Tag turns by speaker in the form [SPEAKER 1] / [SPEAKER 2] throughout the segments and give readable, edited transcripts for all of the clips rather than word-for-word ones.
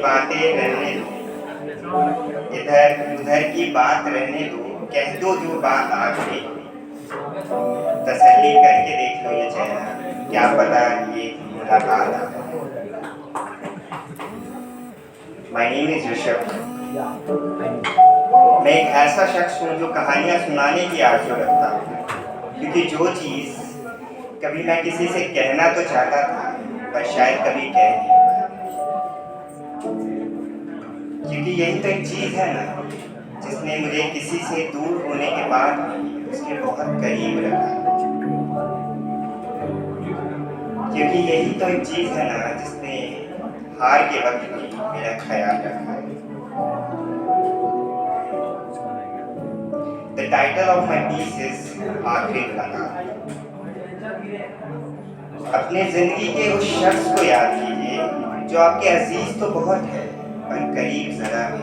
[SPEAKER 1] बातें रहने दो, इधर उधर की बात रहने दो, कह दो जो बात आखिरी, तसल्ली करके देख लो ये चेहरा, क्या पता ये मुलाकात आ। My name is Rishabh. मैं एक ऐसा शख्स हूँ जो कहानियाँ सुनाने की आरज़ू रखता हूँ, क्योंकि जो चीज़ कभी मैं किसी से कहना तो चाहता था पर शायद कभी कह नहीं पाया, क्योंकि यही तो एक चीज़ है ना जिसने मुझे किसी से दूर होने के बाद भी उसके बहुत करीब रखा, क्योंकि यही तो एक चीज़ है ना जिसने हार के वक्त भी मेरा ख्याल रखा है। The title of my piece is आखिरी मुलाकात। अपने जिंदगी के उस शख्स को याद कीजिए जो आपके अजीज तो बहुत है पर करीब जरा भी।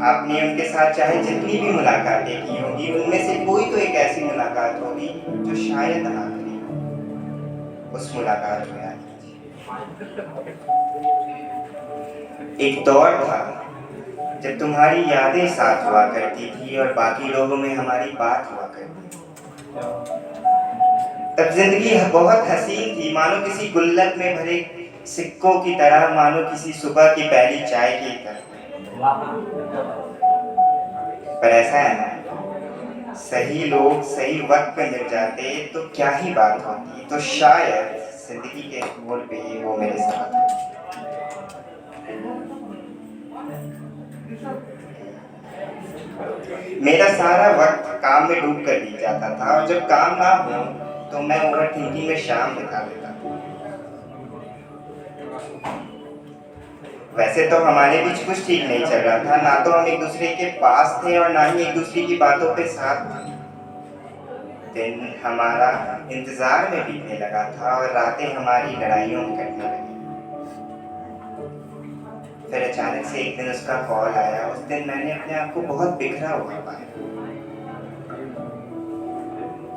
[SPEAKER 1] आपने उनके साथ चाहे जितनी भी मुलाकातें की होंगी, उनमें से कोई तो एक ऐसी मुलाकात होगी जो शायद आखिरी, उस मुलाकात को याद कीजिए। एक दौर था जब तुम्हारी यादें साथ हुआ करती थी और बाकी लोगों में हमारी बात हुआ करती थी। तब जिंदगी बहुत हसीन थी, मानो किसी गुल्लक में भरे सिक्कों की तरह, मानो किसी सुबह की पहली चाय की तरह। पर ऐसा है ना, सही लोग सही वक्त पे मिल जाते तो क्या ही बात होती, तो शायद जिंदगी के मोड़ पे वो मेरे साथ है। मेरा सारा वक्त काम में डूब कर बीत जाता था और जब काम ना हो तो मैं ओवर थिंकिंग में शाम बिता देता था। वैसे तो हमारे बीच कुछ ठीक नहीं चल रहा था, ना तो हम एक दूसरे के पास थे और ना ही एक दूसरे की बातों पे साथ थे। दिन हमारा इंतजार में बीतने लगा था और रातें हमारी लड़ाइयों में कटने लगी। फिर अचानक से एक दिन उसका कॉल आया। उस दिन मैंने अपने आप को बहुत बिखरा हुआ पाया।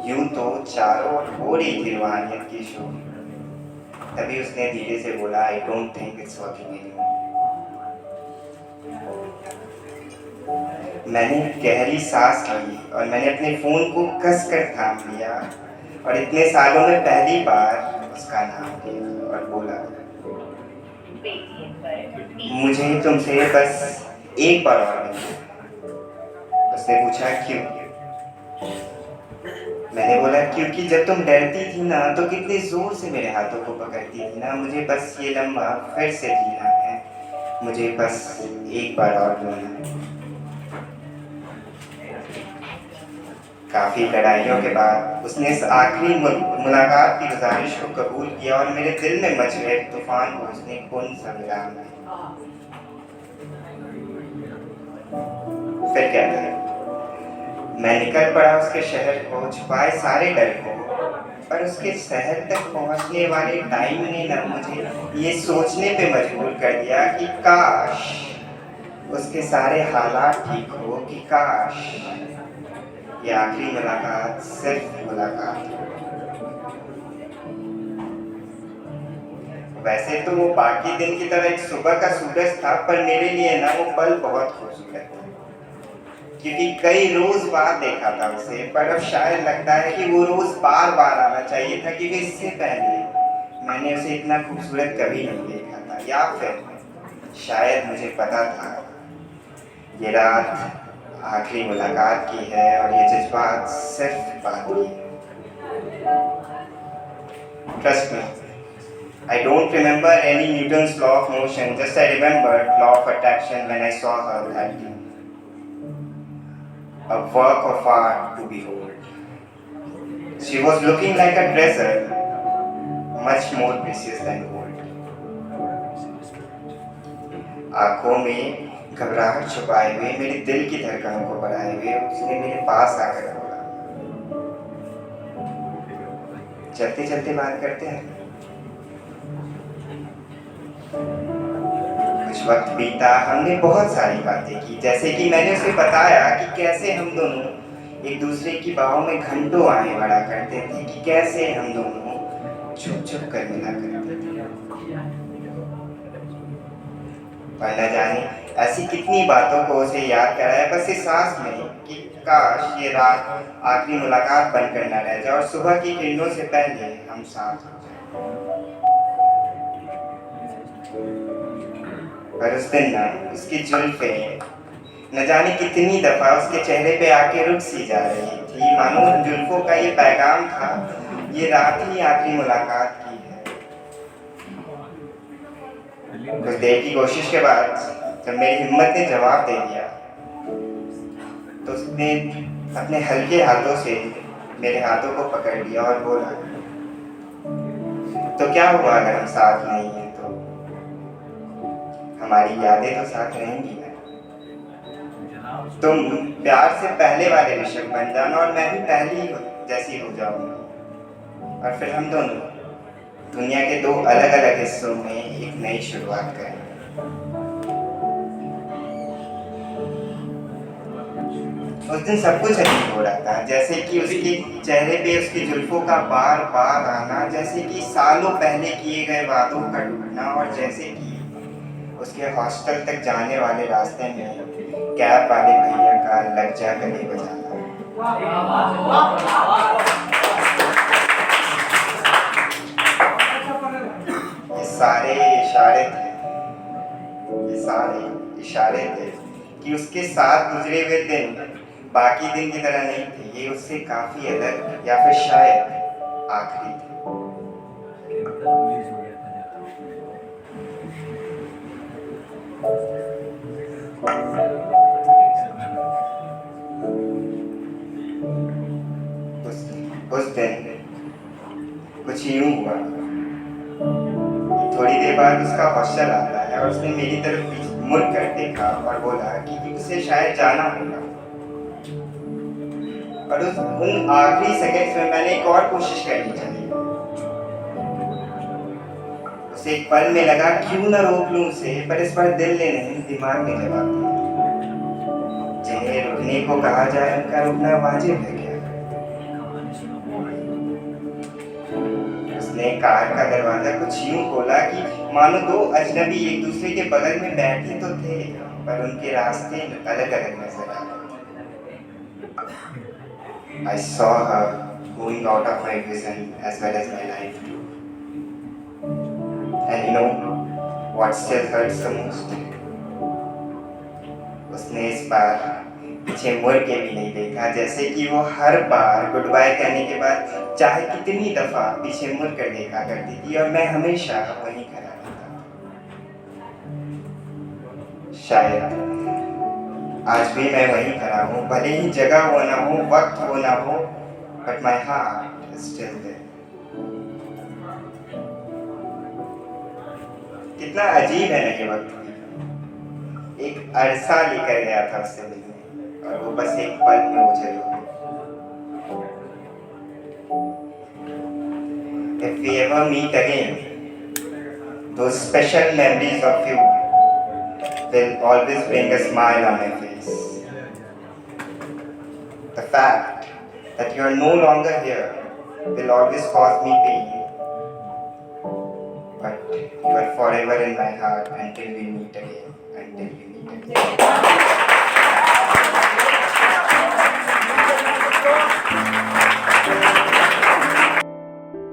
[SPEAKER 1] यूं तो चारों ओर हो रही थी रूहानियत की शोर, तभी उसने धीरे से बोला, I don't think it's working anymore. मैंने गहरी सांस ली और मैंने अपने फोन को कस कर थाम लिया और इतने सालों में पहली बार उसका नाम लिया और बोला, मुझे तुमसे बस एक बार और मिलना। उसने पूछा क्यों? मैंने बोला क्योंकि जब तुम डरती थी ना तो कितने जोर से मेरे हाथों को पकड़ती थी ना। मुझे बस ये लम्हा फिर से जीना है, मुझे बस एक बार और मिलना है। काफी लड़ाइयों के बाद उसने इस आखिरी मुलाकात की गुजारिश को कबूल किया और मेरे दिल में मच गए तूफान को उसने कौन सा विराम दिया। फिर क्या था, मैं निकल पड़ा उसके शहर को, छुपाए सारे डर को, पर उसके शहर तक पहुंचने वाले टाइम ने ना मुझे ये सोचने पे मजबूर कर दिया कि काश उसके सारे हालात ठीक हो, कि काश ये आखिरी मुलाकात सिर्फ मुलाकात हो। वैसे तो वो बाकी दिन की तरह एक सुबह का सूरज था, पर मेरे लिए ना वो पल बहुत खूबसूरत था, क्योंकि कई रोज बाद देखा था उसे। पर अब शायद लगता है कि वो रोज बार बार आना चाहिए था, क्योंकि इससे पहले मैंने उसे इतना खूबसूरत कभी नहीं देखा था, या फिर शायद मुझे पता था ये रात आखिरी मुलाकात की है और ये जज्बात सिर्फ बात की है। Trust me, I don't remember any Newton's law of motion, just I remembered law of attraction when I saw her that day. A work of art to behold. She was looking like a treasure, much more precious than gold. आंखों में घबराहट छुपाए हुए, मेरे दिल की धड़कनों को बढ़ाए हुए उसने मेरे पास आकर बोला, चलते चलते बात करते हैं। कुछ वक्त बीता, हमने बहुत सारी बातें की, जैसे कि मैंने उसे बताया कि कैसे हम दोनों एक दूसरे की बाहों में घंटों आए बढ़ा करते थे, कि कैसे हम दोनों छुप छुप कर मिला करते थे। पर न जाने ऐसी कितनी बातों को उसे याद कराया बस इस सांस में कि काश ये रात आखिरी मुलाकात बनकर न रह जाए और सुबह की किरणों से पहले हम साथ हो जाए। पर उस दिन ना उसकी जुल्फे न जाने कितनी दफा उसके चेहरे पे आके रुक सी जा रही थी, मानो उन जुल्फों का ये पैगाम था, ये रात ही आखिरी मुलाकात की है। कुछ देर की कोशिश के बाद जब मेरी हिम्मत ने जवाब दे दिया तो उसने अपने हल्के हाथों से मेरे हाथों को पकड़ लिया और बोला, तो क्या हुआ अगर हम साथ नहीं हैं, तो हमारी यादें तो साथ रहेंगी ना। तुम प्यार से पहले वाले ऋषभ बन जाना और मैं भी पहली जैसी हो जाऊंगी और फिर हम दोनों दुनिया के दो अलग अलग हिस्सों में एक नई शुरुआत करेंगे। उस दिन सब कुछ अजीब हो रहा था, जैसे कि उसके चेहरे पे उसकी जुल्फों का बार बार आना, जैसे कि सालों पहले किए गए वादों का टूटना और जैसे कि उसके हॉस्टल तक जाने वाले रास्ते में कैब वाले भैया का लग जा गले बजाना। ये सारे इशारे थे, ये सारे इशारे थे कि उसके साथ गुजरे हुए दिन बाकी दिन की तरह नहीं थे, ये उससे काफी अलग या फिर शायद आखिरी थे। उस दिन कुछ यूं हुआ, थोड़ी देर बाद उसका हॉस्टल आता है और उसने मेरी तरफ मुड़ कर देखा और बोला कि उसे शायद जाना होगा। और उन आखिरी सेकंड्स में मैंने एक और कोशिश करनी चाहिए। उसे एक पल में लगा क्यों ना रोक लूं उसे, पर इस बार दिल ने नहीं दिमाग ने जवाब दिया। जिन्हें रुकने को कहा जाए उनका रुकना वाजिब है क्या? उसने कार का दरवाजा कुछ यूं खोला कि मानो दो अजनबी एक दूसरे के बगल में बैठे तो थे पर उनके रास्ते अलग अलग नजर आ रहे। I saw her going out of my vision as well as my life too. And you know what still hurts the most? उसने इस बार पीछे मुड़ के भी नहीं देखा, जैसे कि वो हर बार गुड बाय कहने के बाद चाहे कितनी दफा पीछे मुड़ कर देखा करती थी और मैं हमेशा वहीं खड़ा रहता। शायद आज भी मैं वहीं खड़ा हूँ, भले ही जगह हो ना हो, वक्त हो ना हो, but my heart is still there. कितना अजीब है ना ये वक्त भी, एक अरसा लेकर गया था उससे मिलने और वो बस एक पल में ओझल हो गया। If we ever meet again, those special memories of you will always bring a smile on my face. The fact that you are no longer here will always cause me pain, but you are forever in my heart until we meet again.